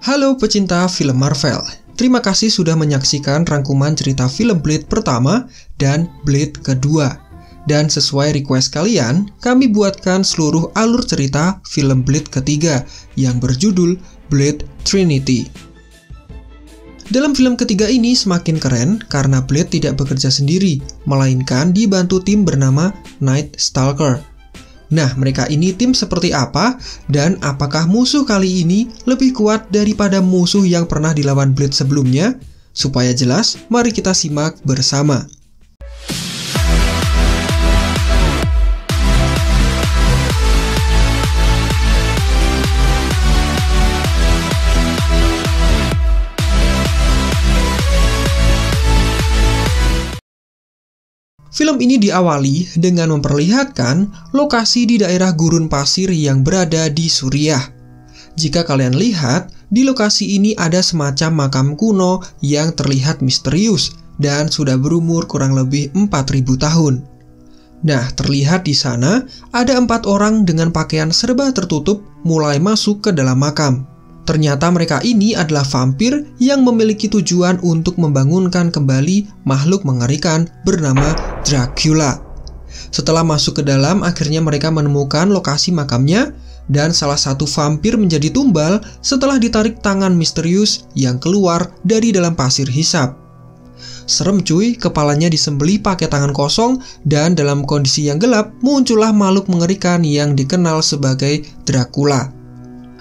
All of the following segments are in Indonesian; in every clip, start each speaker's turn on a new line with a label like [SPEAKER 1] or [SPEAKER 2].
[SPEAKER 1] Halo pecinta film Marvel, terima kasih sudah menyaksikan rangkuman cerita film Blade pertama dan Blade kedua. Dan sesuai request kalian, kami buatkan seluruh alur cerita film Blade ketiga yang berjudul Blade Trinity. Dalam film ketiga ini semakin keren karena Blade tidak bekerja sendiri, melainkan dibantu tim bernama Night Stalker. Nah, mereka ini tim seperti apa, dan apakah musuh kali ini lebih kuat daripada musuh yang pernah dilawan Blade sebelumnya? Supaya jelas, mari kita simak bersama. Film ini diawali dengan memperlihatkan lokasi di daerah gurun pasir yang berada di Suriah. Jika kalian lihat, di lokasi ini ada semacam makam kuno yang terlihat misterius dan sudah berumur kurang lebih 4.000 tahun. Nah, terlihat di sana ada 4 orang dengan pakaian serba tertutup mulai masuk ke dalam makam. Ternyata mereka ini adalah vampir yang memiliki tujuan untuk membangunkan kembali makhluk mengerikan bernama Dracula. Setelah masuk ke dalam, akhirnya mereka menemukan lokasi makamnya, dan salah satu vampir menjadi tumbal setelah ditarik tangan misterius yang keluar dari dalam pasir hisap. Serem cuy, kepalanya disembelih pakai tangan kosong, dan dalam kondisi yang gelap muncullah makhluk mengerikan yang dikenal sebagai Dracula.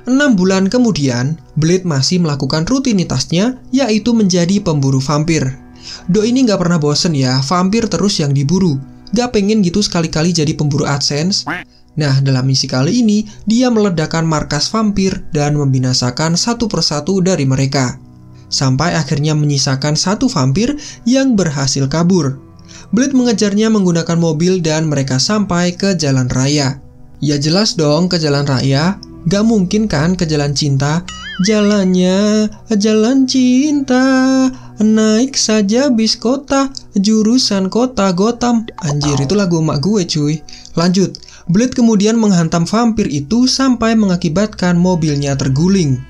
[SPEAKER 1] 6 bulan kemudian, Blade masih melakukan rutinitasnya, yaitu menjadi pemburu vampir. Do ini gak pernah bosen ya, vampir terus yang diburu. Gak pengen gitu sekali-kali jadi pemburu AdSense. Nah, dalam misi kali ini, dia meledakkan markas vampir dan membinasakan satu persatu dari mereka. Sampai akhirnya menyisakan satu vampir yang berhasil kabur. Blade mengejarnya menggunakan mobil dan mereka sampai ke jalan raya. Ya jelas dong ke jalan raya. Gak mungkin kan ke jalan cinta. Jalannya jalan cinta, naik saja bis kota, jurusan kota Gotham. Anjir, itu lagu emak gue cuy. Lanjut, Blade kemudian menghantam vampir itu sampai mengakibatkan mobilnya terguling.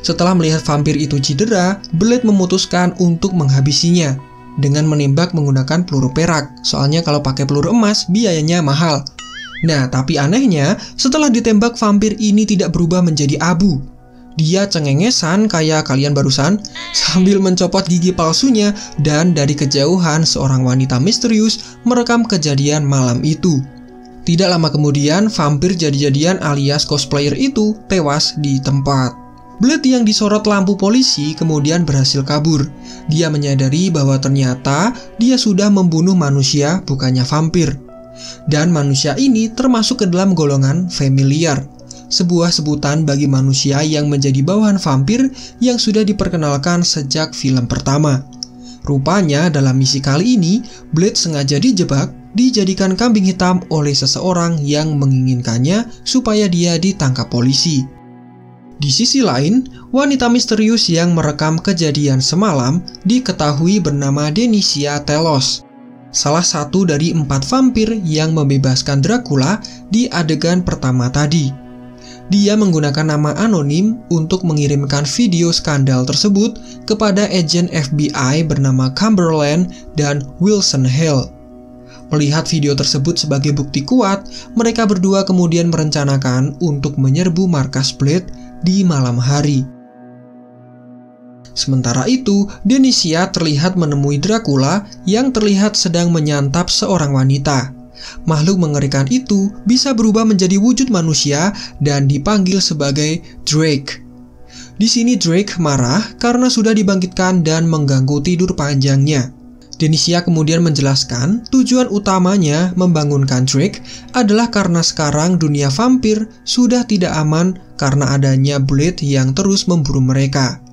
[SPEAKER 1] Setelah melihat vampir itu cedera, Blade memutuskan untuk menghabisinya dengan menembak menggunakan peluru perak. Soalnya kalau pakai peluru emas biayanya mahal. Nah, tapi anehnya, setelah ditembak vampir ini tidak berubah menjadi abu. Dia cengengesan kayak kalian barusan, sambil mencopot gigi palsunya, dan dari kejauhan seorang wanita misterius merekam kejadian malam itu. Tidak lama kemudian, vampir jadi-jadian alias cosplayer itu tewas di tempat. Blade yang disorot lampu polisi kemudian berhasil kabur. Dia menyadari bahwa ternyata dia sudah membunuh manusia, bukannya vampir. Dan manusia ini termasuk ke dalam golongan familiar, sebuah sebutan bagi manusia yang menjadi bawahan vampir yang sudah diperkenalkan sejak film pertama. Rupanya dalam misi kali ini, Blade sengaja dijebak, dijadikan kambing hitam oleh seseorang yang menginginkannya supaya dia ditangkap polisi. Di sisi lain, wanita misterius yang merekam kejadian semalam diketahui bernama Denisia Telos, salah satu dari 4 vampir yang membebaskan Dracula di adegan pertama tadi. Dia menggunakan nama anonim untuk mengirimkan video skandal tersebut kepada agen FBI bernama Cumberland dan Wilson Hale. Melihat video tersebut sebagai bukti kuat, mereka berdua kemudian merencanakan untuk menyerbu markas Blade di malam hari. Sementara itu, Denisia terlihat menemui Dracula yang terlihat sedang menyantap seorang wanita. Makhluk mengerikan itu bisa berubah menjadi wujud manusia dan dipanggil sebagai Drake. Di sini Drake marah karena sudah dibangkitkan dan mengganggu tidur panjangnya. Denisia kemudian menjelaskan tujuan utamanya membangunkan Drake adalah karena sekarang dunia vampir sudah tidak aman karena adanya Blade yang terus memburu mereka.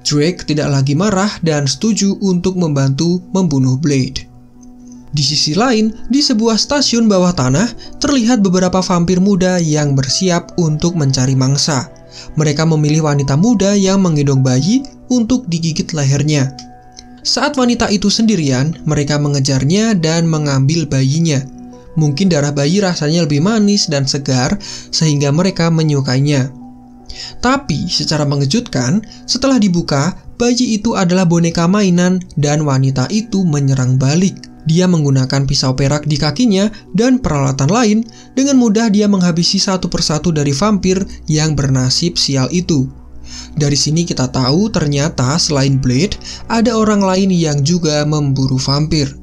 [SPEAKER 1] Drake tidak lagi marah dan setuju untuk membantu membunuh Blade. Di sisi lain, di sebuah stasiun bawah tanah, terlihat beberapa vampir muda yang bersiap untuk mencari mangsa. Mereka memilih wanita muda yang menggendong bayi untuk digigit lehernya. Saat wanita itu sendirian, mereka mengejarnya dan mengambil bayinya. Mungkin darah bayi rasanya lebih manis dan segar, sehingga mereka menyukainya. Tapi secara mengejutkan, setelah dibuka, bayi itu adalah boneka mainan dan wanita itu menyerang balik. Dia menggunakan pisau perak di kakinya dan peralatan lain. Dengan mudah dia menghabisi satu persatu dari vampir yang bernasib sial itu. Dari sini kita tahu ternyata selain Blade, ada orang lain yang juga memburu vampir.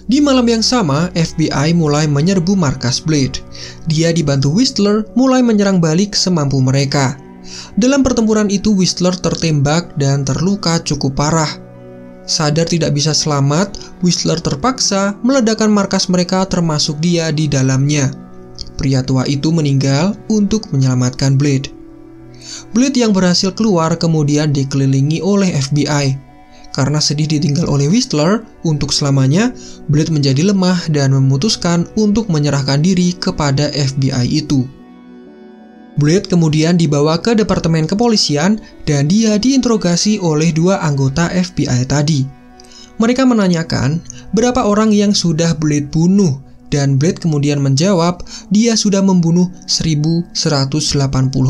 [SPEAKER 1] Di malam yang sama, FBI mulai menyerbu markas Blade. Dia dibantu Whistler mulai menyerang balik semampu mereka. Dalam pertempuran itu, Whistler tertembak dan terluka cukup parah. Sadar tidak bisa selamat, Whistler terpaksa meledakkan markas mereka termasuk dia di dalamnya. Pria tua itu meninggal untuk menyelamatkan Blade. Blade yang berhasil keluar kemudian dikelilingi oleh FBI. Karena sedih ditinggal oleh Whistler untuk selamanya, Blade menjadi lemah dan memutuskan untuk menyerahkan diri kepada FBI itu. Blade kemudian dibawa ke departemen kepolisian dan dia diinterogasi oleh dua anggota FBI tadi. Mereka menanyakan berapa orang yang sudah Blade bunuh, dan Blade kemudian menjawab dia sudah membunuh 1.180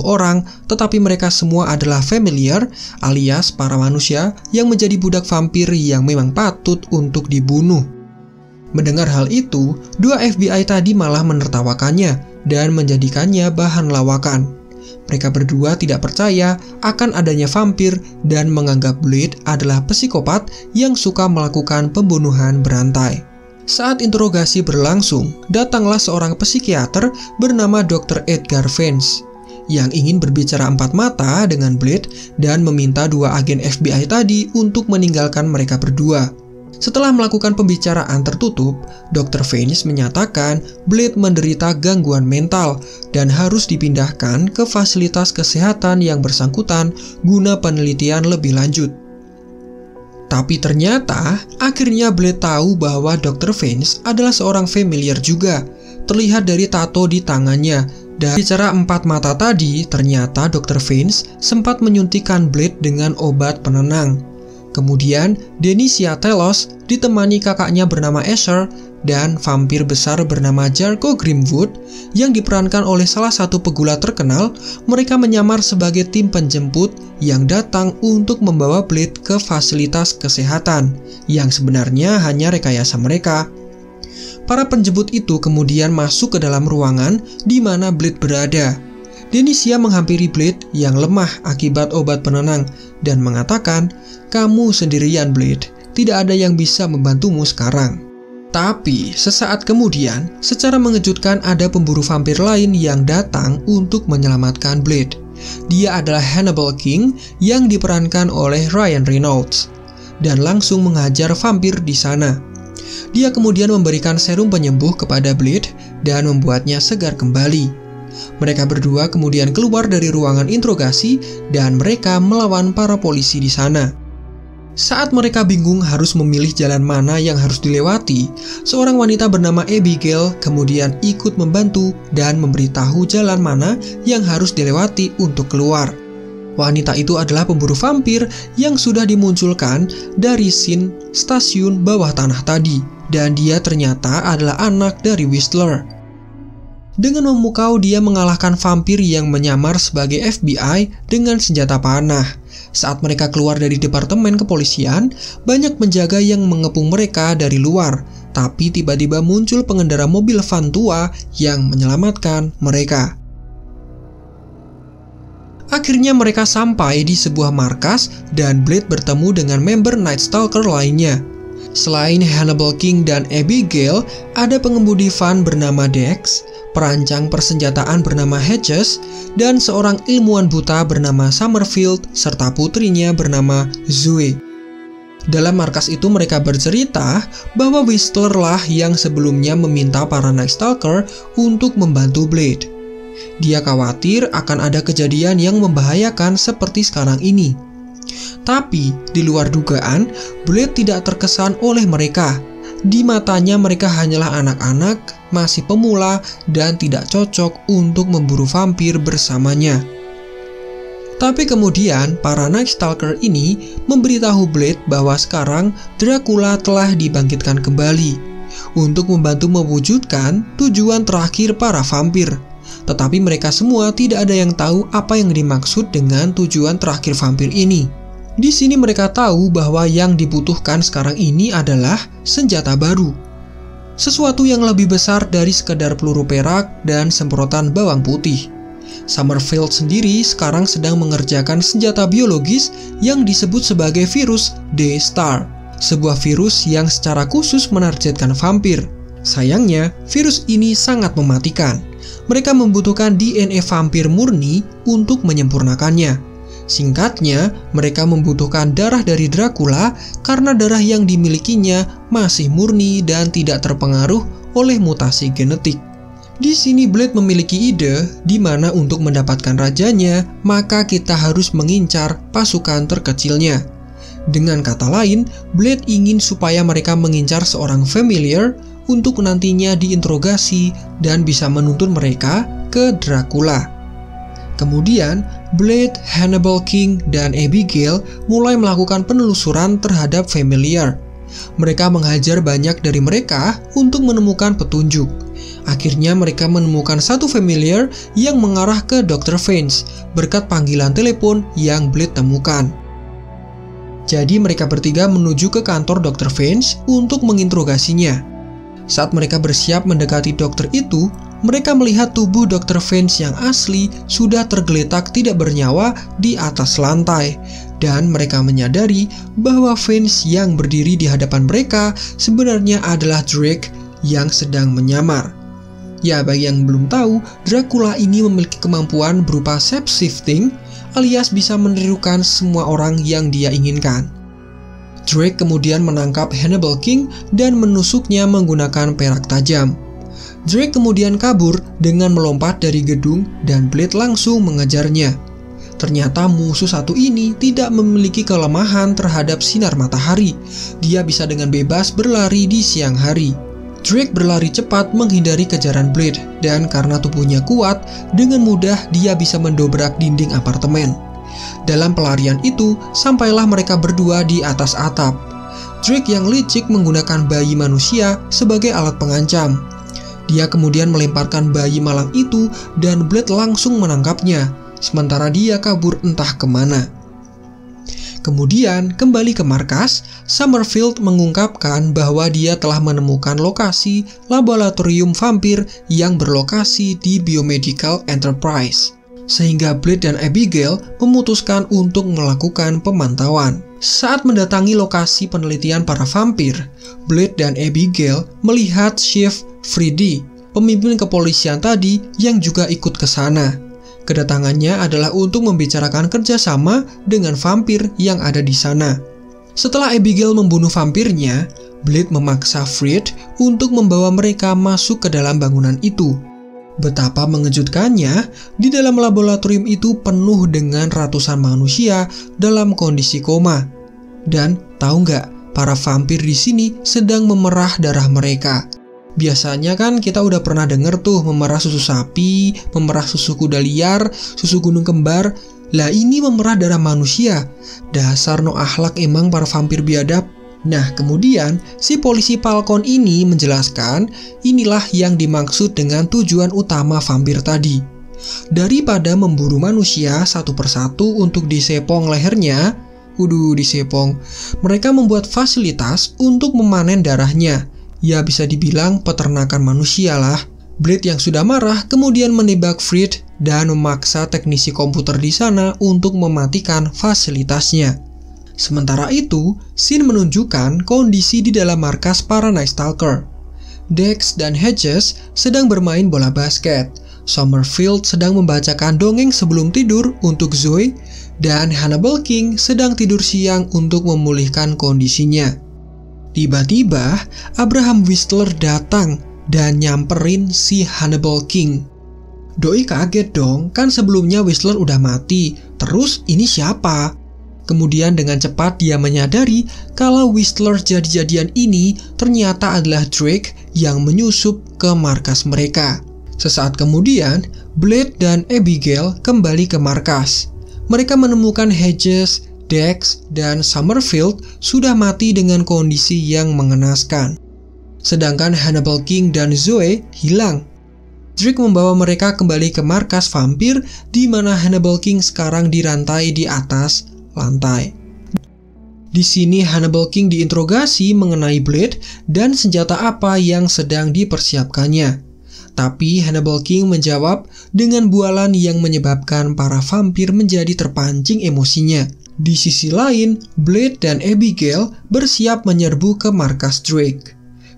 [SPEAKER 1] orang, tetapi mereka semua adalah familiar alias para manusia yang menjadi budak vampir yang memang patut untuk dibunuh. Mendengar hal itu, dua FBI tadi malah menertawakannya dan menjadikannya bahan lawakan. Mereka berdua tidak percaya akan adanya vampir dan menganggap Blade adalah psikopat yang suka melakukan pembunuhan berantai. Saat interogasi berlangsung, datanglah seorang psikiater bernama Dr. Edgar Vance yang ingin berbicara empat mata dengan Blade dan meminta dua agen FBI tadi untuk meninggalkan mereka berdua. Setelah melakukan pembicaraan tertutup, Dr. Vance menyatakan Blade menderita gangguan mental dan harus dipindahkan ke fasilitas kesehatan yang bersangkutan guna penelitian lebih lanjut. Tapi ternyata, akhirnya Blade tahu bahwa Dr. Vance adalah seorang familiar juga. Terlihat dari tato di tangannya. Dan bicara empat mata tadi, ternyata Dr. Vance sempat menyuntikkan Blade dengan obat penenang. Kemudian, Denisia Telos ditemani kakaknya bernama Asher dan vampir besar bernama Jarko Grimwood yang diperankan oleh salah satu pegulat terkenal. Mereka menyamar sebagai tim penjemput yang datang untuk membawa Blade ke fasilitas kesehatan yang sebenarnya hanya rekayasa mereka. Para penjemput itu kemudian masuk ke dalam ruangan di mana Blade berada. Denisia menghampiri Blade yang lemah akibat obat penenang dan mengatakan, "Kamu sendirian, Blade. Tidak ada yang bisa membantumu sekarang." Tapi sesaat kemudian, secara mengejutkan ada pemburu vampir lain yang datang untuk menyelamatkan Blade. Dia adalah Hannibal King yang diperankan oleh Ryan Reynolds dan langsung menghajar vampir di sana. Dia kemudian memberikan serum penyembuh kepada Blade dan membuatnya segar kembali. Mereka berdua kemudian keluar dari ruangan interogasi dan mereka melawan para polisi di sana. Saat mereka bingung harus memilih jalan mana yang harus dilewati, seorang wanita bernama Abigail kemudian ikut membantu dan memberitahu jalan mana yang harus dilewati untuk keluar. Wanita itu adalah pemburu vampir yang sudah dimunculkan dari scene stasiun bawah tanah tadi, dan dia ternyata adalah anak dari Whistler. Dengan memukau, dia mengalahkan vampir yang menyamar sebagai FBI dengan senjata panah. Saat mereka keluar dari departemen kepolisian, banyak penjaga yang mengepung mereka dari luar, tapi tiba-tiba muncul pengendara mobil van tua yang menyelamatkan mereka. Akhirnya mereka sampai di sebuah markas dan Blade bertemu dengan member Night Stalker lainnya. Selain Hannibal King dan Abigail, ada pengemudi van bernama Dex, perancang persenjataan bernama Hedges, dan seorang ilmuwan buta bernama Summerfield, serta putrinya bernama Zoe. Dalam markas itu mereka bercerita bahwa Whistler lah yang sebelumnya meminta para Night Stalker untuk membantu Blade. Dia khawatir akan ada kejadian yang membahayakan seperti sekarang ini. Tapi, di luar dugaan, Blade tidak terkesan oleh mereka. Di matanya mereka hanyalah anak-anak, masih pemula, dan tidak cocok untuk memburu vampir bersamanya. Tapi kemudian, para Night Stalker ini memberitahu Blade bahwa sekarang Dracula telah dibangkitkan kembali untuk membantu mewujudkan tujuan terakhir para vampir, Tetapi mereka semua tidak ada yang tahu apa yang dimaksud dengan tujuan terakhir vampir ini. Di sini mereka tahu bahwa yang dibutuhkan sekarang ini adalah senjata baru. Sesuatu yang lebih besar dari sekedar peluru perak dan semprotan bawang putih. Summerfield sendiri sekarang sedang mengerjakan senjata biologis yang disebut sebagai virus D-Star, sebuah virus yang secara khusus menargetkan vampir. Sayangnya, virus ini sangat mematikan. Mereka membutuhkan DNA vampir murni untuk menyempurnakannya. Singkatnya, mereka membutuhkan darah dari Dracula karena darah yang dimilikinya masih murni dan tidak terpengaruh oleh mutasi genetik. Di sini Blade memiliki ide di mana untuk mendapatkan rajanya, maka kita harus mengincar pasukan terkecilnya. Dengan kata lain, Blade ingin supaya mereka mengincar seorang familiar untuk nantinya diinterogasi dan bisa menuntun mereka ke Dracula. Kemudian, Blade, Hannibal King, dan Abigail mulai melakukan penelusuran terhadap familiar. Mereka menghajar banyak dari mereka untuk menemukan petunjuk. Akhirnya mereka menemukan satu familiar yang mengarah ke Dr. Vance berkat panggilan telepon yang Blade temukan. Jadi mereka bertiga menuju ke kantor Dr. Vance untuk menginterogasinya. Saat mereka bersiap mendekati dokter itu, mereka melihat tubuh Dr. Vance yang asli sudah tergeletak tidak bernyawa di atas lantai. Dan mereka menyadari bahwa Vance yang berdiri di hadapan mereka sebenarnya adalah Drake yang sedang menyamar. Ya, bagi yang belum tahu, Dracula ini memiliki kemampuan berupa shape-shifting alias bisa menirukan semua orang yang dia inginkan. Drake kemudian menangkap Hannibal King dan menusuknya menggunakan perak tajam. Drake kemudian kabur dengan melompat dari gedung dan Blade langsung mengejarnya. Ternyata musuh satu ini tidak memiliki kelemahan terhadap sinar matahari. Dia bisa dengan bebas berlari di siang hari. Drake berlari cepat menghindari kejaran Blade dan karena tubuhnya kuat, dengan mudah dia bisa mendobrak dinding apartemen. Dalam pelarian itu, sampailah mereka berdua di atas atap. Drake yang licik menggunakan bayi manusia sebagai alat pengancam. Dia kemudian melemparkan bayi malang itu dan Blade langsung menangkapnya, sementara dia kabur entah kemana. Kemudian, kembali ke markas, Summerfield mengungkapkan bahwa dia telah menemukan lokasi laboratorium vampir yang berlokasi di Biomedical Enterprise. Sehingga Blade dan Abigail memutuskan untuk melakukan pemantauan. Saat mendatangi lokasi penelitian para vampir, Blade dan Abigail melihat Chief Freddy, pemimpin kepolisian tadi yang juga ikut ke sana. Kedatangannya adalah untuk membicarakan kerjasama dengan vampir yang ada di sana. Setelah Abigail membunuh vampirnya, Blade memaksa Fred untuk membawa mereka masuk ke dalam bangunan itu. Betapa mengejutkannya, di dalam laboratorium itu penuh dengan ratusan manusia dalam kondisi koma. Dan tahu nggak, para vampir di sini sedang memerah darah mereka. Biasanya kan kita udah pernah denger tuh memerah susu sapi, memerah susu kuda liar, susu gunung kembar. Lah ini memerah darah manusia. Dasar no akhlak emang para vampir biadab. Nah, kemudian si polisi Falcon ini menjelaskan inilah yang dimaksud dengan tujuan utama vampir tadi. Daripada memburu manusia satu persatu untuk disepong lehernya, disepong, mereka membuat fasilitas untuk memanen darahnya. Ya bisa dibilang peternakan manusia lah. Blade yang sudah marah kemudian menembak Fred dan memaksa teknisi komputer di sana untuk mematikan fasilitasnya. Sementara itu, scene menunjukkan kondisi di dalam markas para Night Stalker. Dex dan Hedges sedang bermain bola basket. Summerfield sedang membacakan dongeng sebelum tidur untuk Zoe, dan Hannibal King sedang tidur siang untuk memulihkan kondisinya. Tiba-tiba, Abraham Whistler datang dan nyamperin si Hannibal King. Doi kaget dong, kan sebelumnya Whistler udah mati. Terus ini siapa? Kemudian dengan cepat dia menyadari kalau Whistler jadi-jadian ini ternyata adalah Drake yang menyusup ke markas mereka. Sesaat kemudian, Blade dan Abigail kembali ke markas. Mereka menemukan Hedges, Dex, dan Summerfield sudah mati dengan kondisi yang mengenaskan. Sedangkan Hannibal King dan Zoe hilang. Drake membawa mereka kembali ke markas vampir di mana Hannibal King sekarang dirantai di atas lantai. Di sini Hannibal King diinterogasi mengenai Blade dan senjata apa yang sedang dipersiapkannya. Tapi Hannibal King menjawab dengan bualan yang menyebabkan para vampir menjadi terpancing emosinya. Di sisi lain, Blade dan Abigail bersiap menyerbu ke markas Drake.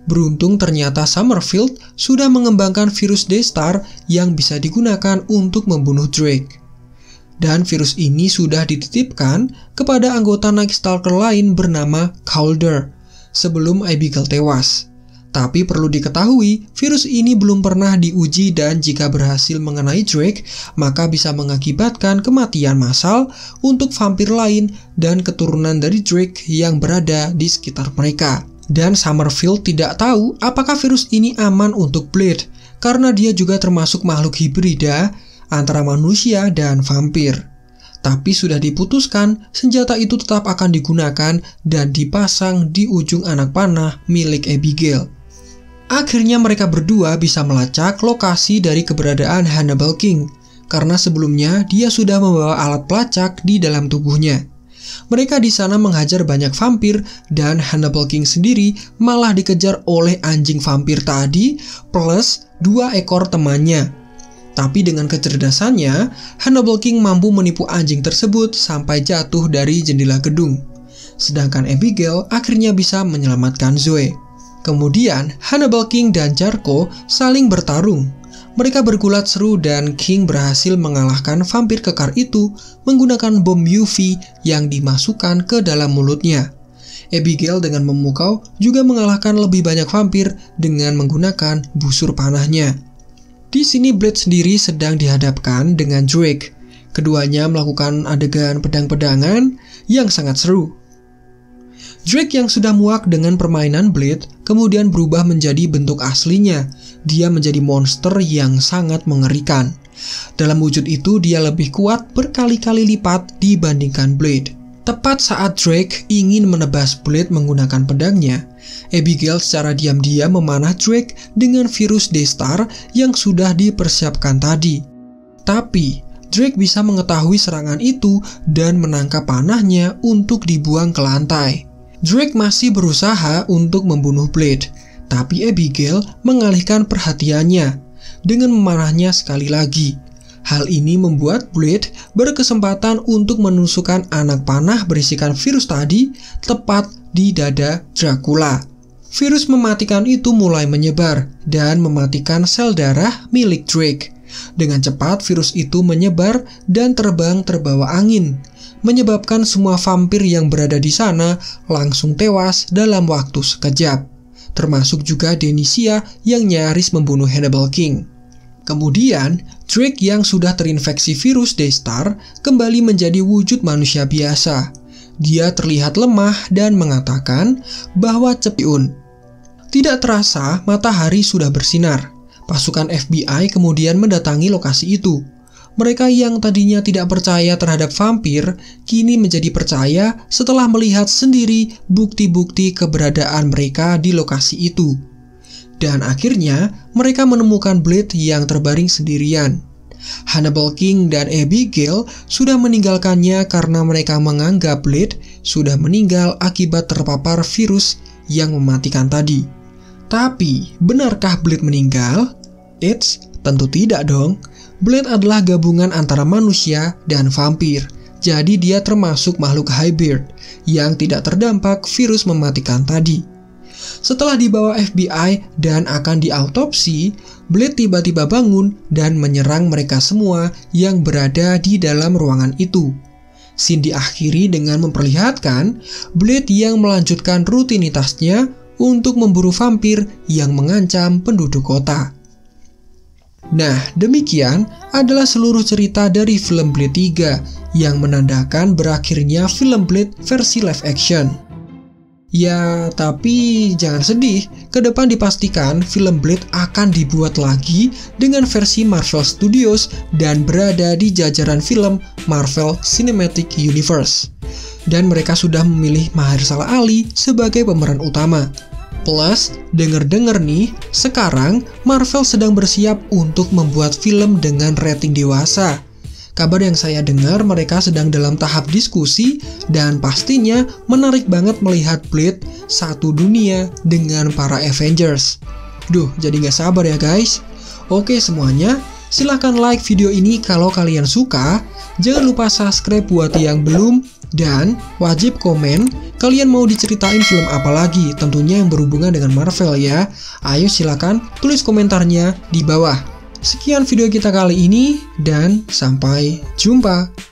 [SPEAKER 1] Beruntung ternyata Summerfield sudah mengembangkan virus Daystar yang bisa digunakan untuk membunuh Drake. Dan virus ini sudah dititipkan kepada anggota Night Stalker lain bernama Calder sebelum Abigail tewas. Tapi perlu diketahui, virus ini belum pernah diuji dan jika berhasil mengenai Drake, maka bisa mengakibatkan kematian massal untuk vampir lain dan keturunan dari Drake yang berada di sekitar mereka. Dan Summerfield tidak tahu apakah virus ini aman untuk Blade, karena dia juga termasuk makhluk hibrida antara manusia dan vampir. Tapi sudah diputuskan, senjata itu tetap akan digunakan dan dipasang di ujung anak panah milik Abigail. Akhirnya mereka berdua bisa melacak lokasi dari keberadaan Hannibal King, karena sebelumnya dia sudah membawa alat pelacak di dalam tubuhnya. Mereka di sana menghajar banyak vampir dan Hannibal King sendiri malah dikejar oleh anjing vampir tadi plus 2 ekor temannya. Tapi dengan kecerdasannya, Hannibal King mampu menipu anjing tersebut sampai jatuh dari jendela gedung. Sedangkan Abigail akhirnya bisa menyelamatkan Zoe. Kemudian Hannibal King dan Jarko saling bertarung. Mereka bergulat seru dan King berhasil mengalahkan vampir kekar itu menggunakan bom UV yang dimasukkan ke dalam mulutnya. Abigail dengan memukau juga mengalahkan lebih banyak vampir dengan menggunakan busur panahnya. Di sini Blade sendiri sedang dihadapkan dengan Drake. Keduanya melakukan adegan pedang-pedangan yang sangat seru. Drake yang sudah muak dengan permainan Blade kemudian berubah menjadi bentuk aslinya. Dia menjadi monster yang sangat mengerikan. Dalam wujud itu dia lebih kuat berkali-kali lipat dibandingkan Blade. Tepat saat Drake ingin menebas Blade menggunakan pedangnya, Abigail secara diam-diam memanah Drake dengan virus Daystar yang sudah dipersiapkan tadi. Tapi Drake bisa mengetahui serangan itu dan menangkap panahnya untuk dibuang ke lantai. Drake masih berusaha untuk membunuh Blade, tapi Abigail mengalihkan perhatiannya dengan memanahnya sekali lagi. Hal ini membuat Blade berkesempatan untuk menusukkan anak panah berisikan virus tadi tepat di dada Dracula. Virus mematikan itu mulai menyebar dan mematikan sel darah milik Drake. Dengan cepat virus itu menyebar dan terbang terbawa angin, menyebabkan semua vampir yang berada di sana langsung tewas dalam waktu sekejap, termasuk juga Denisia yang nyaris membunuh Hannibal King. Kemudian, Drake yang sudah terinfeksi virus Daystar kembali menjadi wujud manusia biasa. Dia terlihat lemah dan mengatakan bahwa Cepiun. Tidak terasa, matahari sudah bersinar. Pasukan FBI kemudian mendatangi lokasi itu. Mereka yang tadinya tidak percaya terhadap vampir, kini menjadi percaya setelah melihat sendiri bukti-bukti keberadaan mereka di lokasi itu. Dan akhirnya, mereka menemukan Blade yang terbaring sendirian. Hannibal King dan Abigail sudah meninggalkannya karena mereka menganggap Blade sudah meninggal akibat terpapar virus yang mematikan tadi. Tapi, benarkah Blade meninggal? Eits, tentu tidak dong. Blade adalah gabungan antara manusia dan vampir, jadi dia termasuk makhluk hybrid yang tidak terdampak virus mematikan tadi. Setelah dibawa FBI dan akan diautopsi, Blade tiba-tiba bangun dan menyerang mereka semua yang berada di dalam ruangan itu. Scene diakhiri dengan memperlihatkan Blade yang melanjutkan rutinitasnya untuk memburu vampir yang mengancam penduduk kota. Nah, demikian adalah seluruh cerita dari film Blade 3 yang menandakan berakhirnya film Blade versi live action. Ya, tapi jangan sedih, ke depan dipastikan film Blade akan dibuat lagi dengan versi Marvel Studios dan berada di jajaran film Marvel Cinematic Universe. Dan mereka sudah memilih Mahershala Ali sebagai pemeran utama. Plus, denger-denger nih, sekarang Marvel sedang bersiap untuk membuat film dengan rating dewasa. Kabar yang saya dengar mereka sedang dalam tahap diskusi dan pastinya menarik banget melihat Blade satu dunia dengan para Avengers. Duh, jadi gak sabar ya guys. Oke semuanya, silahkan like video ini kalau kalian suka. Jangan lupa subscribe buat yang belum. Dan wajib komen kalian mau diceritain film apa lagi, tentunya yang berhubungan dengan Marvel ya. Ayo silakan tulis komentarnya di bawah. Sekian video kita kali ini dan sampai jumpa.